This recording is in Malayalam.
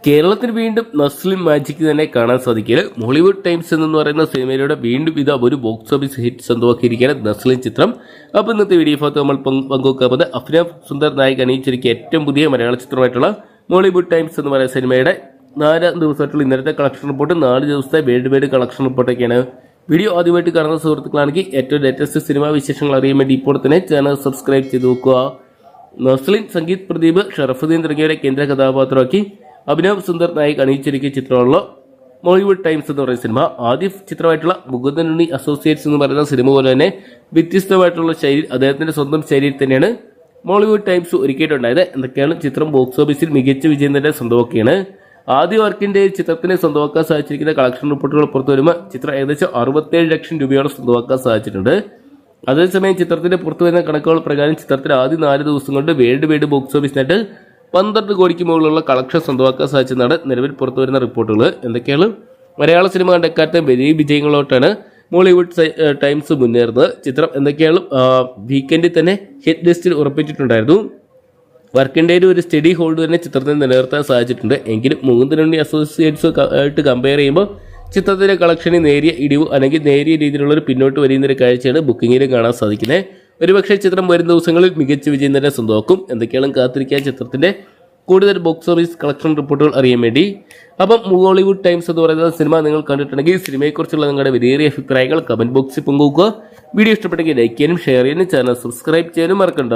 കേരളത്തിന് വീണ്ടും നസ്ലിൻ മാജിക് തന്നെ കാണാൻ സാധിക്കില്ല. മോളിവുഡ് ടൈംസ് എന്ന് പറയുന്ന സിനിമയിലൂടെ വീണ്ടും ഇത് ഒരു ബോക്സ് ഓഫീസ് ഹിറ്റ് സ്വന്തമാക്കിയിരിക്കുകയാണ് നസ്ലിൻ ചിത്രം. അപ്പോൾ ഇന്നത്തെ വീഡിയോ ഭാഗത്ത് നമ്മൾ പങ്കുവെക്കാവുന്നത് അഭിനവ് സുന്ദർ നായക് അണിയിച്ചിരിക്കുക ഏറ്റവും പുതിയ മലയാള ചിത്രമായിട്ടുള്ള മോളിവുഡ് ടൈംസ് എന്ന് പറയുന്ന സിനിമയുടെ 4 ദിവസമായിട്ടുള്ള ഇന്നലത്തെ കളക്ഷൻ റിപ്പോർട്ട്, 4 ദിവസത്തെ വേൾഡ് വൈഡ് കളക്ഷൻ റിപ്പോർട്ടൊക്കെയാണ്. വീഡിയോ ആദ്യമായിട്ട് കാണുന്ന സുഹൃത്തുക്കളാണെങ്കിൽ ഏറ്റവും ലേറ്റസ്റ്റ് സിനിമാ വിശേഷങ്ങൾ അറിയാൻ വേണ്ടി ഇപ്പോൾ തന്നെ ചാനൽ സബ്സ്ക്രൈബ് ചെയ്ത് നോക്കുക. നസ്ലിൻ, സംഗീത് പ്രദീപ്, ഷറഫുദ്ദീൻ തുടങ്ങിയവരെ കേന്ദ്ര കഥാപാത്രമാക്കി അഭിനവ് സുന്ദർ നായിക് അണിയിച്ചിരിക്കുന്ന ചിത്രമുള്ള മോളിവുഡ് ടൈംസ് എന്ന് പറയുന്ന സിനിമ ആദ്യ ചിത്രമായിട്ടുള്ള മുകുന്ദനുണ്ണി അസോസിയേറ്റ്സ് എന്ന് പറയുന്ന സിനിമ പോലെ തന്നെ വ്യത്യസ്തമായിട്ടുള്ള ശൈലി, അദ്ദേഹത്തിന്റെ സ്വന്തം ശൈലിയിൽ തന്നെയാണ് മോളിവുഡ് ടൈംസ് ഒരുക്കിയിട്ടുണ്ടായത്. എന്തൊക്കെയാണ് ചിത്രം ബോക്സ് ഓഫീസിൽ മികച്ച വിജയം തന്നെ സ്വന്തമാക്കിയാണ്. ആദ്യ വർക്കിന്റെ ചിത്രത്തിന് സ്വന്തമാക്കാൻ സാധിച്ചിരിക്കുന്ന കളക്ഷൻ റിപ്പോർട്ടുകൾ പുറത്തു വരുമ്പോൾ ചിത്രം ഏകദേശം 67 ലക്ഷം രൂപയോടെ സ്വന്തമാക്കാൻ സാധിച്ചിട്ടുണ്ട്. അതേസമയം ചിത്രത്തിന്റെ പുറത്തു വരുന്ന കണക്കുകൾ പ്രകാരം ചിത്രത്തിന് ആദ്യ 4 ദിവസം കൊണ്ട് വേൾഡ് വൈഡ് ബോക്സ് ഓഫീസിനായിട്ട് 12 കോടിക്ക് മുകളിലുള്ള കളക്ഷൻ സ്വന്തമാക്കാൻ സാധിച്ചെന്നാണ് നിലവിൽ പുറത്തു വരുന്ന റിപ്പോർട്ടുകൾ. എന്തൊക്കെയാണ് മലയാള സിനിമ കണ്ട എക്കാലത്തെ വലിയ വിജയങ്ങളോട്ടാണ് മോളിവുഡ് ടൈംസ് മുന്നേറുന്നത്. ചിത്രം എന്തൊക്കെയാണ് വീക്കെൻഡിൽ തന്നെ ഹിറ്റ് ലിസ്റ്റിൽ ഉറപ്പിച്ചിട്ടുണ്ടായിരുന്നു. വർക്കിൻ്റെ ഒരു സ്റ്റഡി ഹോൾഡ് തന്നെ ചിത്രത്തിന് നിലനിർത്താൻ സാധിച്ചിട്ടുണ്ട്. എങ്കിലും മുകുന്ദനുണ്ണി അസോസിയേറ്റ്സ് ആയിട്ട് കമ്പയർ ചെയ്യുമ്പോൾ ചിത്രത്തിൻ്റെ കളക്ഷനിൽ നേരിയ ഇടിവ് അല്ലെങ്കിൽ നേരിയ രീതിയിലുള്ള ഒരു പിന്നോട്ട് വരുന്നൊരു കാഴ്ചയാണ് ബുക്കിങ്ങിൽ കാണാൻ സാധിക്കുന്നത്. ഒരുപക്ഷെ ചിത്രം വരും ദിവസങ്ങളിൽ മികച്ച വിജയം തന്നെ സ്വന്തമാക്കും. എന്തൊക്കെയാണ് കാത്തിരിക്കാൻ ചിത്രത്തിന്റെ കൂടുതൽ ബോക്സ് ഓഫീസ് കളക്ഷൻ റിപ്പോർട്ടുകൾ അറിയാൻ വേണ്ടി. അപ്പം മോളിവുഡ് ടൈംസ് എന്ന് പറയുന്ന സിനിമ നിങ്ങൾ കണ്ടിട്ടുണ്ടെങ്കിൽ സിനിമയെക്കുറിച്ചുള്ള നിങ്ങളുടെ വലിയ അഭിപ്രായങ്ങൾ കമന്റ് ബോക്സിൽ പങ്കുവെക്കുക. വീഡിയോ ഇഷ്ടപ്പെട്ടെങ്കിൽ ലൈക്ക് ചെയ്യാനും ഷെയർ ചെയ്യാനും ചാനൽ സബ്സ്ക്രൈബ് ചെയ്യാനും മറക്കണ്ട.